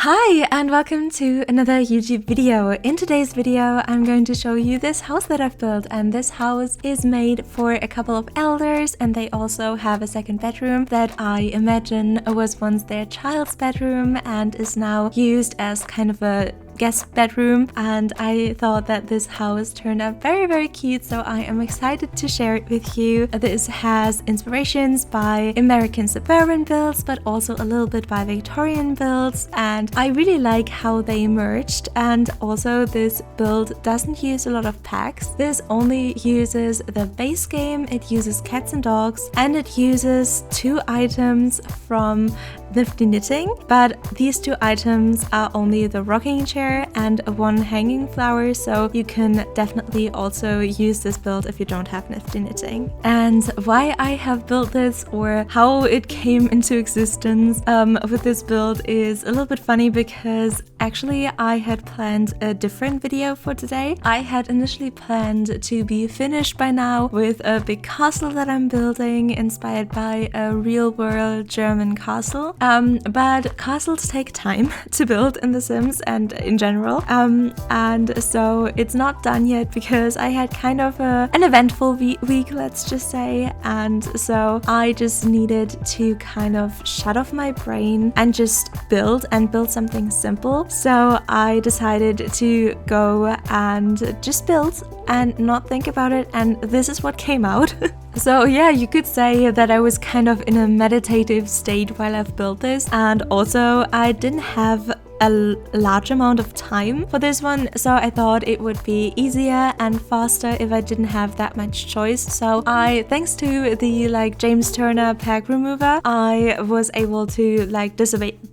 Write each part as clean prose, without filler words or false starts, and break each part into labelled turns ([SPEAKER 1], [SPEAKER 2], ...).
[SPEAKER 1] Hi and welcome to another YouTube video. In today's video I'm going to show you this house that I've built, and this house is made for a couple of elders, and they also have a second bedroom that I imagine was once their child's bedroom and is now used as kind of a guest bedroom. And I thought that this house turned out very cute, so I am excited to share it with you. This has inspirations by American suburban builds, but also a little bit by Victorian builds, and I really like how they merged. And also this build doesn't use a lot of packs. This only uses the base game, it uses cats and dogs, and it uses 2 items from Nifty Knitting, but these 2 items are only the rocking chair and 1 hanging flower, so you can definitely also use this build if you don't have Nifty Knitting. And why I have built this, or how it came into existence with this build, is a little bit funny, because actually I had planned a different video for today. I had initially planned to be finished by now with a big castle that I'm building, inspired by a real-world German castle. But castles take time to build in The Sims and in general, and so it's not done yet because I had kind of an eventful week, let's just say, and so I just needed to kind of shut off my brain and just build something simple. So I decided to go and just build and not think about it, and this is what came out. So yeah, you could say that I was kind of in a meditative state while I've built this, and also I didn't have a large amount of time for this one, so I thought it would be easier and faster if I didn't have that much choice. So thanks to the James Turner pack remover, I was able to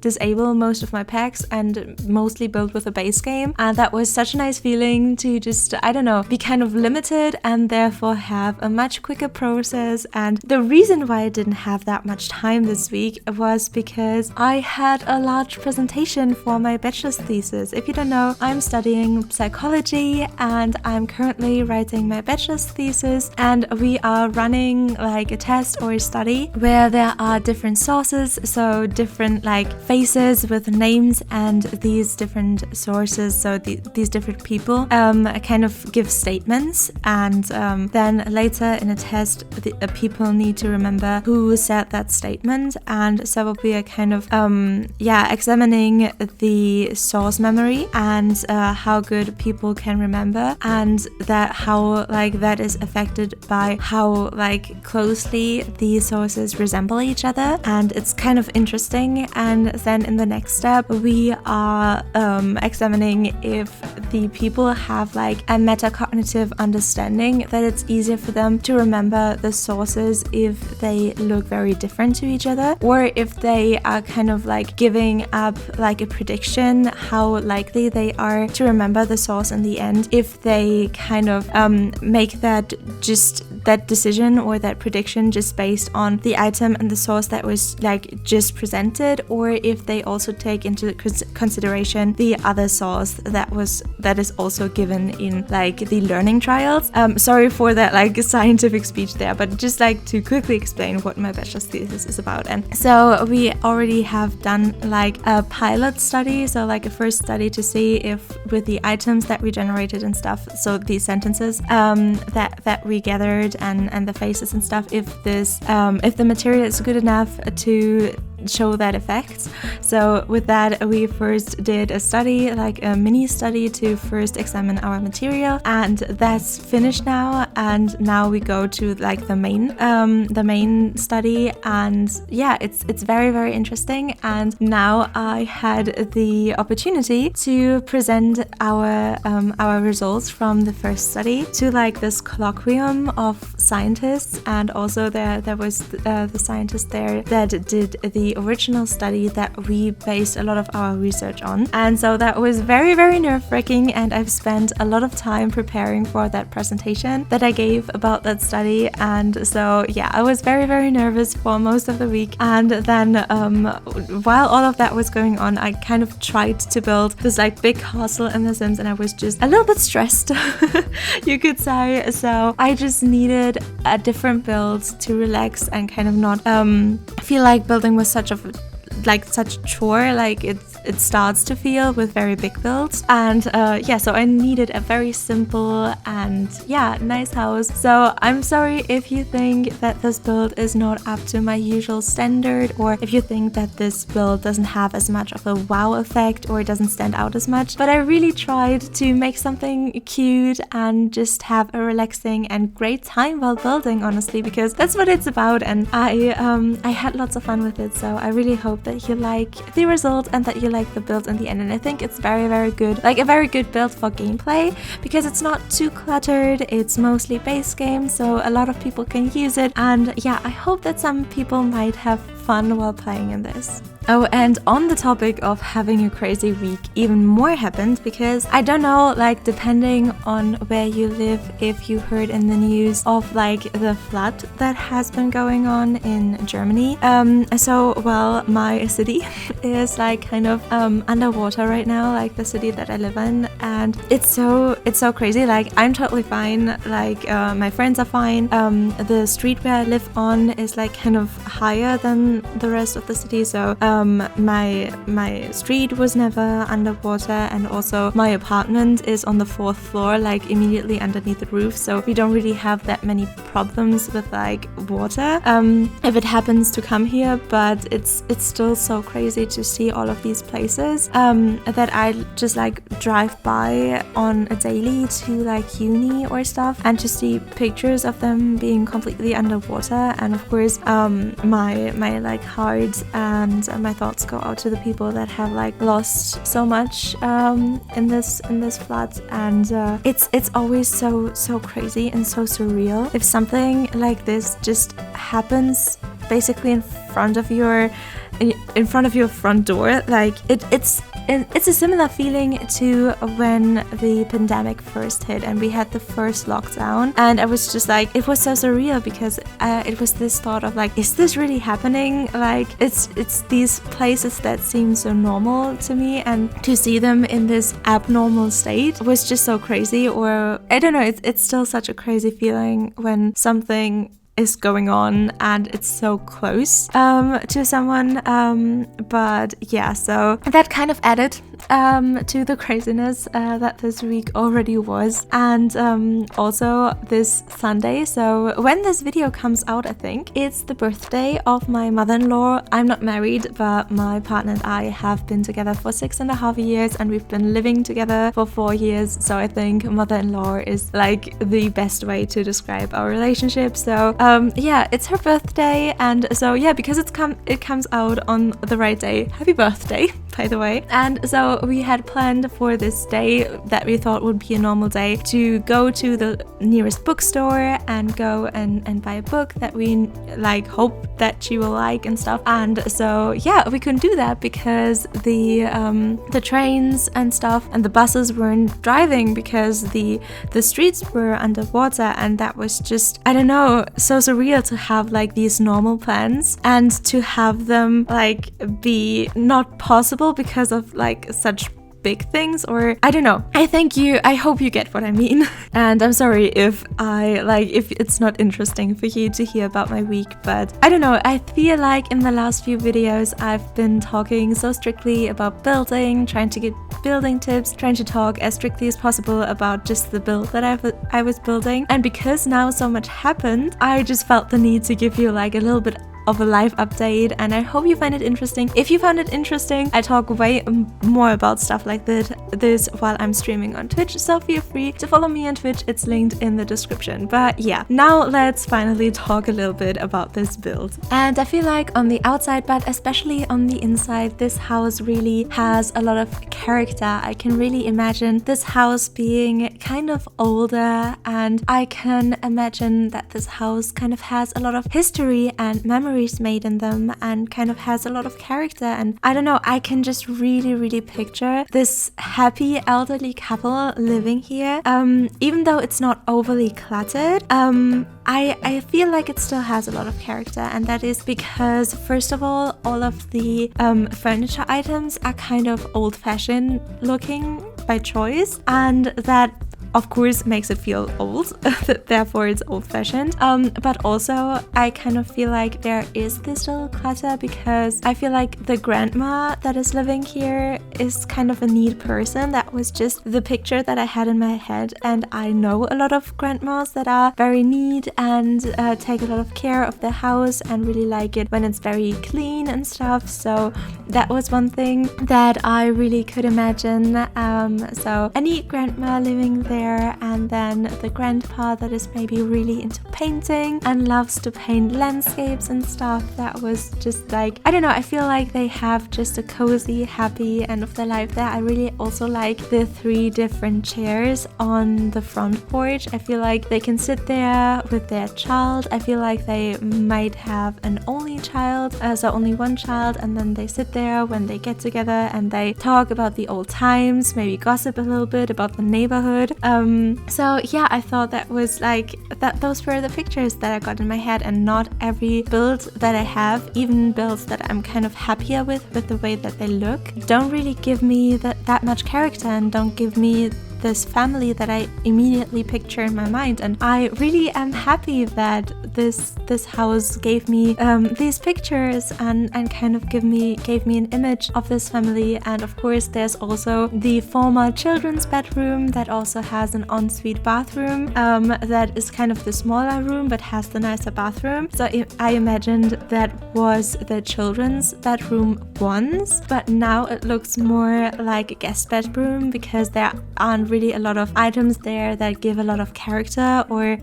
[SPEAKER 1] disable most of my packs and mostly build with a base game, and that was such a nice feeling to just, I don't know, be kind of limited and therefore have a much quicker process. And the reason why I didn't have that much time this week was because I had a large presentation for my bachelor's thesis. If you don't know, I'm studying psychology and I'm currently writing my bachelor's thesis, and we are running a test or a study where there are different sources, so different faces with names, and these different sources, so these different people kind of give statements, and then later in a test the people need to remember who said that statement. And so we are kind of examining the source memory and how good people can remember, and that how that is affected by how closely these sources resemble each other. And it's kind of interesting. And then in the next step we are examining if the people have a metacognitive understanding, that it's easier for them to remember the sources if they look very different to each other, or if they are kind of giving up a prediction how likely they are to remember the source in the end, if they kind of make that decision or that prediction just based on the item and the source that was just presented, or if they also take into consideration the other source that is also given in the learning trials. Sorry for that scientific speech there, but just to quickly explain what my bachelor's thesis is about. And so we already have done a pilot study, so a first study to see if with the items that we generated and stuff, so these sentences that we gathered and the faces and stuff, if the material is good enough to show that effect. So with that we first did a study, a mini study, to first examine our material, and that's finished now. And now we go to the main study, and yeah, it's very interesting. And now I had the opportunity to present our results from the first study to this colloquium of scientists, and also there was the scientist there that did the original study that we based a lot of our research on. And so that was very nerve-wracking, and I've spent a lot of time preparing for that presentation that I gave about that study. And so yeah, I was very nervous for most of the week, and then while all of that was going on, I kind of tried to build this big castle in The Sims, and I was just a little bit stressed you could say. So I just needed a different build to relax and kind of not feel like building was such like such a chore, like it starts to feel with very big builds. And yeah, so I needed a very simple and yeah, nice house. So I'm sorry if you think that this build is not up to my usual standard, or if you think that this build doesn't have as much of a wow effect or doesn't stand out as much. But I really tried to make something cute and just have a relaxing and great time while building, honestly, because that's what it's about. And I had lots of fun with it. So I really hope that you like the result and that you like the build in the end. And I think it's very, very good, like a very good build for gameplay, because it's not too cluttered. It's mostly base game, so a lot of people can use it. And yeah, I hope that some people might have fun while playing in this. Oh, and on the topic of having a crazy week, even more happened, because I don't know, like depending on where you live, if you heard in the news of like the flood that has been going on in Germany. So well, my city is like kind of underwater right now, like the city that I live in, and it's so crazy. Like I'm totally fine, like my friends are fine. The street where I live on is like kind of higher than the rest of the city, so my street was never underwater, and also my apartment is on the 4th floor, like immediately underneath the roof, so we don't really have that many problems with like water if it happens to come here. But it's still so crazy to see all of these places that I just like drive by on a daily to like uni or stuff, and to see pictures of them being completely underwater. And of course my like heart and my thoughts go out to the people that have like lost so much in this flood. And it's always so crazy and so surreal if something like this just happens basically in front of your front door. Like it's a similar feeling to when the pandemic first hit and we had the first lockdown, and I was just like, it was so surreal, because it was this thought of like, is this really happening? Like it's these places that seem so normal to me, and to see them in this abnormal state was just so crazy. Or I don't know, it's still such a crazy feeling when something is going on and it's so close to someone, but yeah, so that kind of added to the craziness that this week already was. And also this Sunday, so when this video comes out, I think it's the birthday of my mother-in-law. I'm not married, but my partner and I have been together for 6.5 years, and we've been living together for 4 years, so I think mother-in-law is like the best way to describe our relationship. So yeah, it's her birthday, and so yeah, because it comes out on the right day. Happy birthday, by the way. And so we had planned for this day that we thought would be a normal day to go to the nearest bookstore and go and buy a book that we like hope that she will like and stuff. And so yeah, we couldn't do that because the trains and stuff and the buses weren't driving because the streets were underwater, and that was just, I don't know, so surreal to have like these normal plans and to have them like be not possible because of like such big things, or I don't know. I hope you get what I mean. And I'm sorry if it's not interesting for you to hear about my week, but I don't know, I feel like in the last few videos I've been talking so strictly about building, trying to get building tips, trying to talk as strictly as possible about just the build that I was building. And because now so much happened, I just felt the need to give you like a little bit of a live update, and I hope you find it interesting. If you found it interesting, I talk way more about stuff like this while I'm streaming on Twitch, so feel free to follow me on Twitch. It's linked in the description. But yeah, now let's finally talk a little bit about this build. And I feel like on the outside, but especially on the inside, this house really has a lot of character. I can really imagine this house being kind of older, and I can imagine that this house kind of has a lot of history and memories made in them, and kind of has a lot of character. And I don't know, I can just really picture this happy elderly couple living here, even though it's not overly cluttered. I feel like it still has a lot of character, and that is because, first of all of the furniture items are kind of old-fashioned looking by choice, and that of course makes it feel old, therefore it's old-fashioned. But also I kind of feel like there is this little clutter because I feel like the grandma that is living here is kind of a neat person. That was just the picture that I had in my head, and I know a lot of grandmas that are very neat and take a lot of care of their house and really like it when it's very clean and stuff. So that was one thing that I really could imagine. So a neat grandma living there, and then the grandpa that is maybe really into painting and loves to paint landscapes and stuff. That was just like, I don't know, I feel like they have just a cozy, happy end of their life there. I really also like the 3 different chairs on the front porch. I feel like they can sit there with their child. I feel like they might have an only child, so only one child, and then they sit there when they get together and they talk about the old times, maybe gossip a little bit about the neighborhood. So yeah, I thought that was like that. Those were the pictures that I got in my head, and not every build that I have, even builds that I'm kind of happier with the way that they look, don't really give me that much character and don't give me this family that I immediately picture in my mind. And I really am happy that this house gave me these pictures and kind of gave me an image of this family. And of course there's also the former children's bedroom that also has an ensuite bathroom that is kind of the smaller room but has the nicer bathroom. So I imagined that was the children's bedroom once, but now it looks more like a guest bedroom because there aren't really a lot of items there that give a lot of character or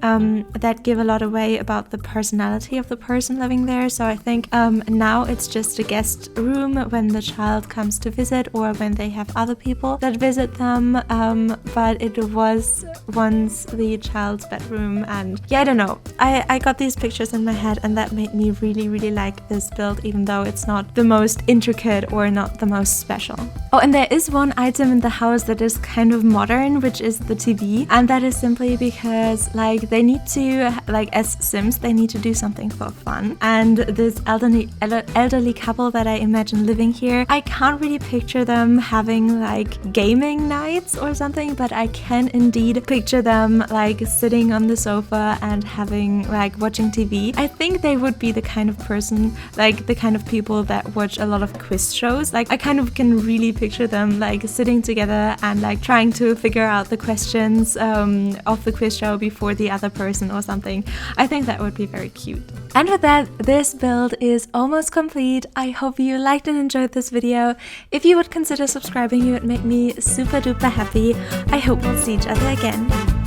[SPEAKER 1] that give a lot away about the personality of the person living there. So I think now it's just a guest room when the child comes to visit or when they have other people that visit them, but it was once the child's bedroom. And yeah, I don't know, I got these pictures in my head and that made me really like this build, even though it's not the most intricate or not the most special. Oh, and there is one item in the house that is kind of modern, which is the TV, and that is simply because like they need to, like as Sims, they need to do something for fun. And this elderly couple that I imagine living here, I can't really picture them having like gaming nights or something, but I can indeed picture them like sitting on the sofa and having like watching TV. I think they would be the kind of person, like the kind of people that watch a lot of quiz shows. Like I kind of can really picture them like sitting together and like trying to figure out the questions of the quiz show before the other person or something. I think that would be very cute. And with that, this build is almost complete. I hope you liked and enjoyed this video. If you would consider subscribing, it would make me super duper happy. I hope we'll see each other again.